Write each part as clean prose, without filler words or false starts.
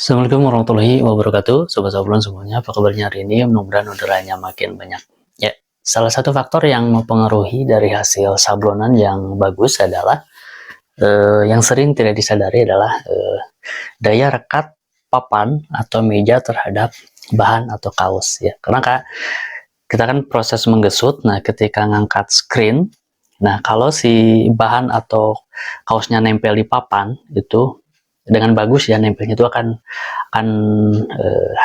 Assalamualaikum warahmatullahi wabarakatuh, Sobat Sablon semuanya. Apa kabarnya hari ini? Mudah-mudahan orderannya makin banyak. Ya, salah satu faktor yang mempengaruhi dari hasil sablonan yang bagus adalah yang sering tidak disadari adalah daya rekat papan atau meja terhadap bahan atau kaos ya. Karena kita kan proses menggesut. Nah, ketika ngangkat screen, nah kalau si bahan atau kaosnya nempel di papan itu dengan bagus ya, nempelnya itu akan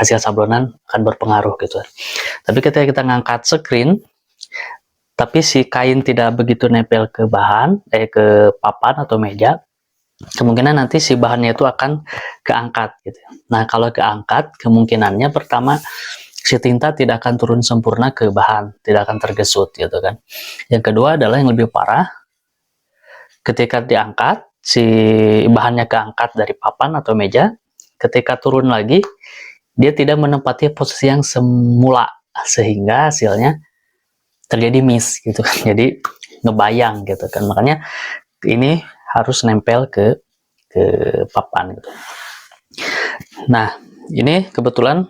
hasil sablonan akan berpengaruh gitu. Tapi ketika kita ngangkat screen tapi si kain tidak begitu nempel ke bahan ke papan atau meja, kemungkinan nanti si bahannya itu akan keangkat gitu. Nah, kalau keangkat, kemungkinannya pertama si tinta tidak akan turun sempurna ke bahan, tidak akan tergesut gitu kan. Yang kedua adalah yang lebih parah, ketika diangkat si bahannya keangkat dari papan atau meja, ketika turun lagi dia tidak menempati posisi yang semula sehingga hasilnya terjadi miss gitu kan, jadi ngebayang gitu kan. Makanya ini harus nempel ke papan gitu. Nah, ini kebetulan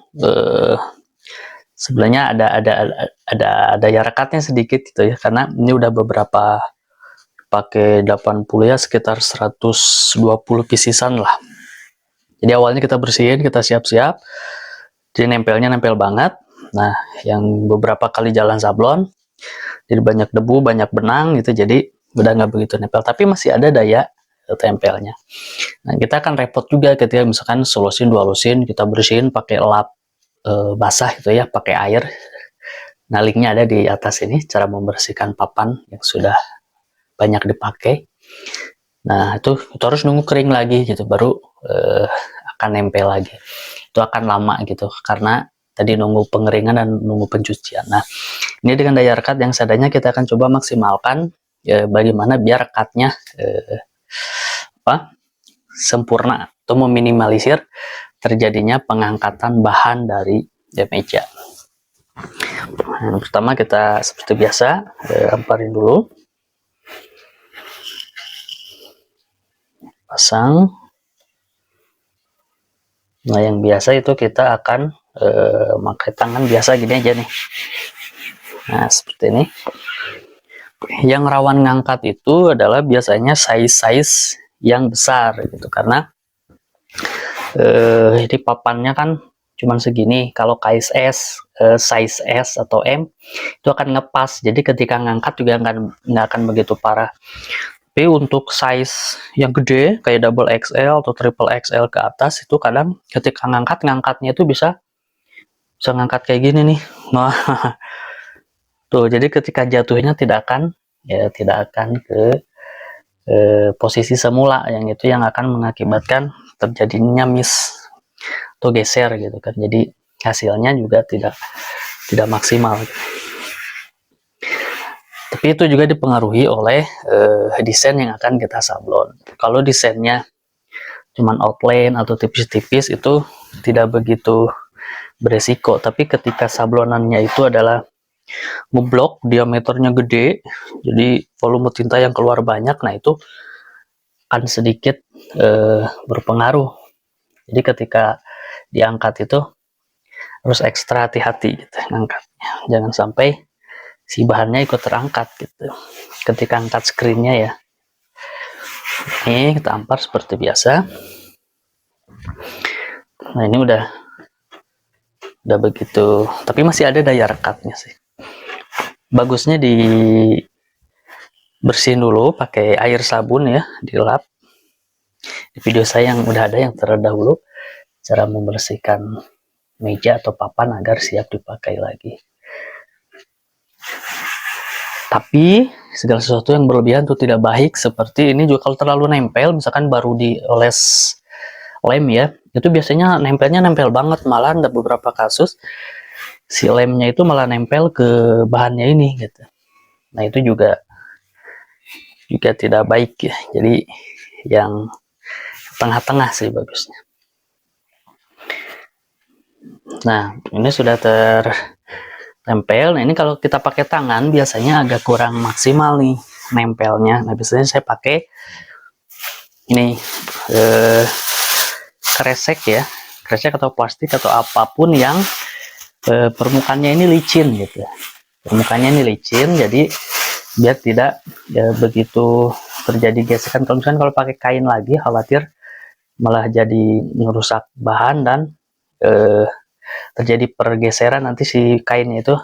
sebenarnya ada daya rekatnya sedikit gitu ya, karena ini udah beberapa pakai 80 ya, sekitar 120 pieces-an lah. Jadi awalnya kita bersihin, kita siap-siap, jadi nempelnya nempel banget. Nah, yang beberapa kali jalan sablon jadi banyak debu, banyak benang gitu, jadi udah nggak begitu nempel, tapi masih ada daya tempelnya. Nah, kita akan repot juga ketika misalkan selusin dua lusin kita bersihin pakai lap basah gitu ya, pakai air. Nah, linknya ada di atas ini, cara membersihkan papan yang sudah banyak dipakai. Nah, itu harus nunggu kering lagi gitu, baru akan nempel lagi. Itu akan lama gitu, karena tadi nunggu pengeringan dan nunggu pencucian. Nah, ini dengan daya rekat yang seadanya kita akan coba maksimalkan ya, bagaimana biar rekatnya sempurna atau meminimalisir terjadinya pengangkatan bahan dari meja. Nah, pertama kita seperti biasa amparin dulu, pasang. Nah, yang biasa itu kita akan pakai tangan biasa gini aja nih. Nah, seperti ini. Yang rawan ngangkat itu adalah biasanya size yang besar gitu, karena ini papannya kan cuman segini. Kalau KSS, size S atau M itu akan ngepas, jadi ketika ngangkat juga nggak akan begitu parah. Tapi untuk size yang gede kayak double XL atau triple XL ke atas itu kadang ketika ngangkatnya itu bisa ngangkat kayak gini nih. Nah, tuh, jadi ketika jatuhnya tidak akan ke posisi semula, yang itu yang akan mengakibatkan terjadinya miss atau geser gitu kan. Jadi hasilnya juga tidak maksimal. Tapi itu juga dipengaruhi oleh desain yang akan kita sablon. Kalau desainnya cuman outline atau tipis-tipis itu tidak begitu beresiko, tapi ketika sablonannya itu adalah ngeblok, diameternya gede, jadi volume tinta yang keluar banyak, nah itu akan sedikit berpengaruh. Jadi ketika diangkat itu harus ekstra hati-hati gitu ngangkatnya, jangan sampai si bahannya ikut terangkat gitu ketika angkat screennya ya. Ini kita ampar seperti biasa. Nah, ini udah begitu, tapi masih ada daya rekatnya sih. Bagusnya di bersihin dulu pakai air sabun ya, dilap. Di video saya yang udah ada yang terdahulu cara membersihkan meja atau papan agar siap dipakai lagi. Tapi segala sesuatu yang berlebihan itu tidak baik. Seperti ini juga kalau terlalu nempel, misalkan baru dioles lem ya, itu biasanya nempelnya nempel banget, malah ada beberapa kasus si lemnya itu malah nempel ke bahannya ini gitu. Nah, itu juga tidak baik ya. Jadi yang tengah-tengah sih bagusnya. Nah, ini sudah tertempel. Nah, ini kalau kita pakai tangan biasanya agak kurang maksimal nih nempelnya. Nah, biasanya saya pakai ini kresek ya, kresek atau plastik atau apapun yang permukaannya ini licin gitu. Permukaannya ini licin, jadi biar tidak begitu terjadi gesekan. Kalau misalkan kalau pakai kain lagi, khawatir malah jadi merusak bahan dan terjadi pergeseran, nanti si kainnya itu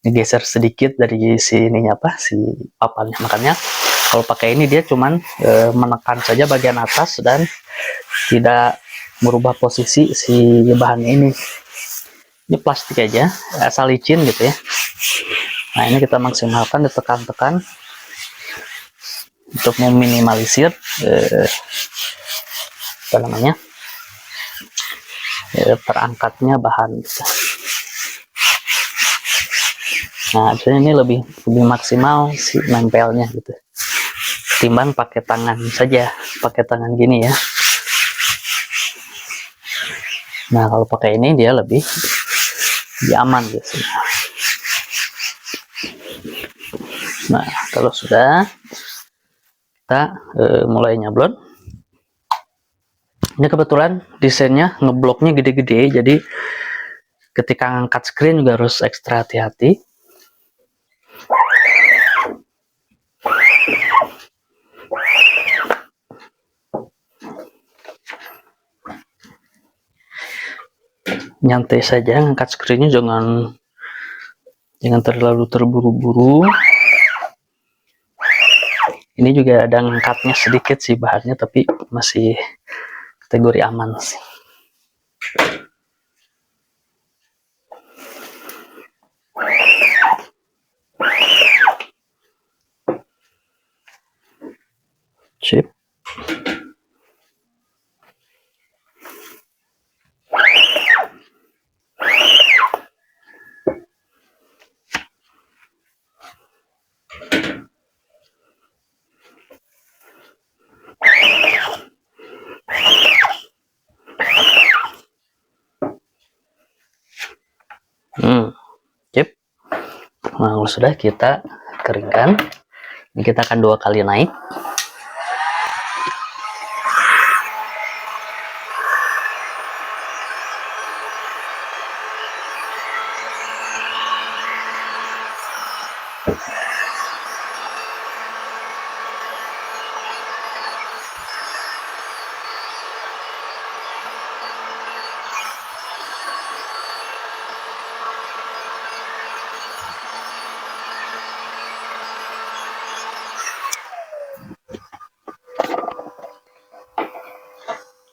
digeser sedikit dari si ininya si papannya. Makanya kalau pakai ini dia cuman menekan saja bagian atas dan tidak merubah posisi si bahannya ini. Ini plastik aja, asal licin gitu ya. Nah, ini kita maksimalkan, ditekan-tekan untuk meminimalisir terangkatnya bahan gitu. Nah, biasanya ini lebih maksimal si nempelnya gitu, timbang pakai tangan saja, pakai tangan gini ya. Nah, kalau pakai ini dia lebih aman gitu. Nah, kalau sudah, kita mulai nyablon. Ini kebetulan desainnya ngebloknya gede-gede, jadi ketika ngangkat screen juga harus ekstra hati-hati. Nyantai saja ngangkat screennya, jangan terlalu terburu-buru. Ini juga ada ngangkatnya sedikit sih bahannya, tapi masih kategori aman sih. Sip. Sip. Nah, kalau sudah kita keringkan, ini kita akan 2 kali naik.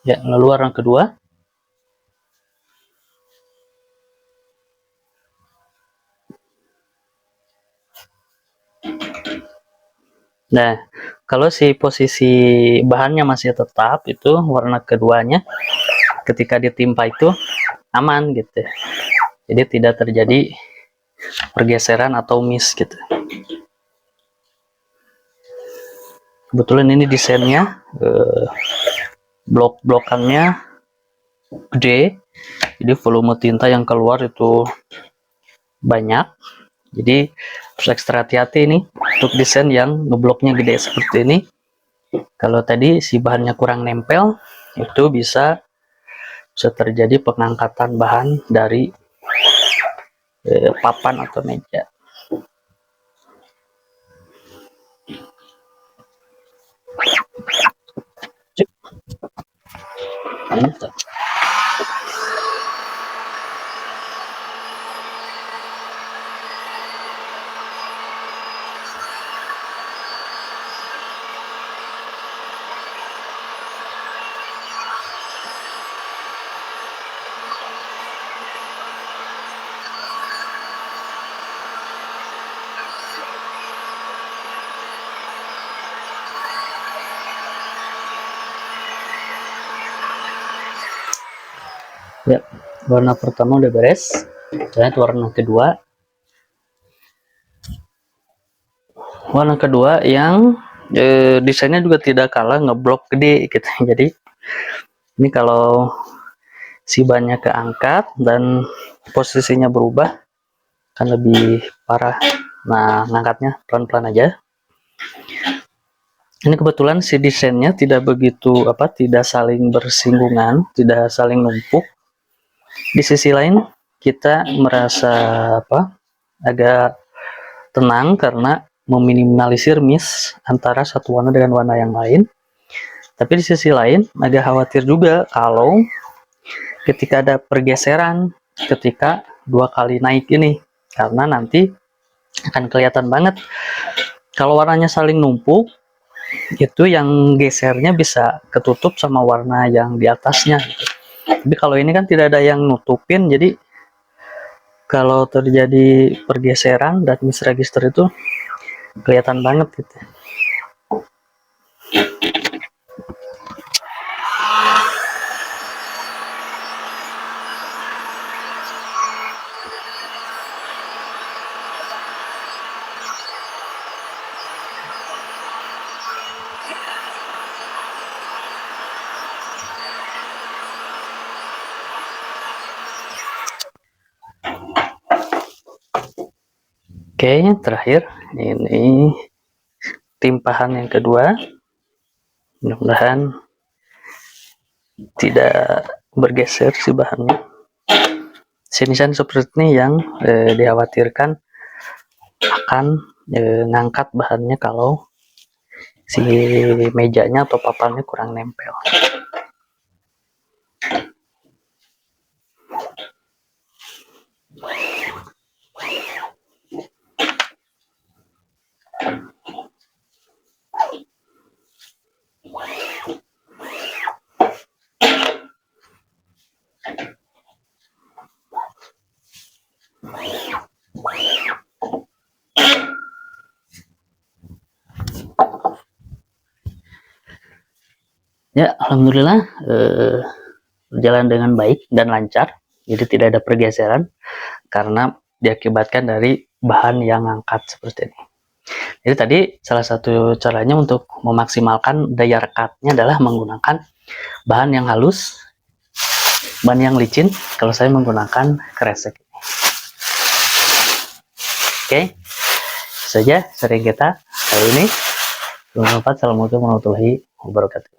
Ya, lalu warna kedua. Nah, kalau si posisi bahannya masih tetap, itu warna keduanya ketika ditimpa itu aman gitu. Jadi tidak terjadi pergeseran atau miss gitu. Kebetulan ini desainnya blok-blokannya gede, jadi volume tinta yang keluar itu banyak. Jadi harus ekstra hati-hati ini untuk desain yang ngebloknya gede seperti ini. Kalau tadi si bahannya kurang nempel, itu bisa terjadi pengangkatan bahan dari papan atau meja. Mantap. Ya, warna pertama udah beres. Dan warna kedua. Warna kedua yang desainnya juga tidak kalah ngeblok gede gitu. Jadi ini kalau si bannya keangkat dan posisinya berubah kan lebih parah. Nah, ngangkatnya pelan-pelan aja. Ini kebetulan si desainnya tidak begitu tidak saling bersinggungan, tidak saling numpuk. Di sisi lain kita merasa agak tenang karena meminimalisir miss antara satu warna dengan warna yang lain. Tapi di sisi lain agak khawatir juga kalau ketika ada pergeseran ketika dua kali naik ini, karena nanti akan kelihatan banget kalau warnanya saling numpuk, itu yang gesernya bisa ketutup sama warna yang di atasnya gitu. Tapi kalau ini kan tidak ada yang nutupin, jadi kalau terjadi pergeseran dan misregister itu kelihatan banget gitu. Oke, terakhir ini timpahan yang kedua, mudah-mudahan tidak bergeser si bahannya. Sinisan seperti ini yang dikhawatirkan akan ngangkat bahannya kalau si mejanya atau papannya kurang nempel. Ya, alhamdulillah berjalan dengan baik dan lancar, jadi tidak ada pergeseran karena diakibatkan dari bahan yang angkat seperti ini. Jadi tadi salah satu caranya untuk memaksimalkan daya rekatnya adalah menggunakan bahan yang halus, bahan yang licin. Kalau saya menggunakan kresek. Oke, saja sharing kita kali ini. Assalamualaikum warahmatullahi wabarakatuh.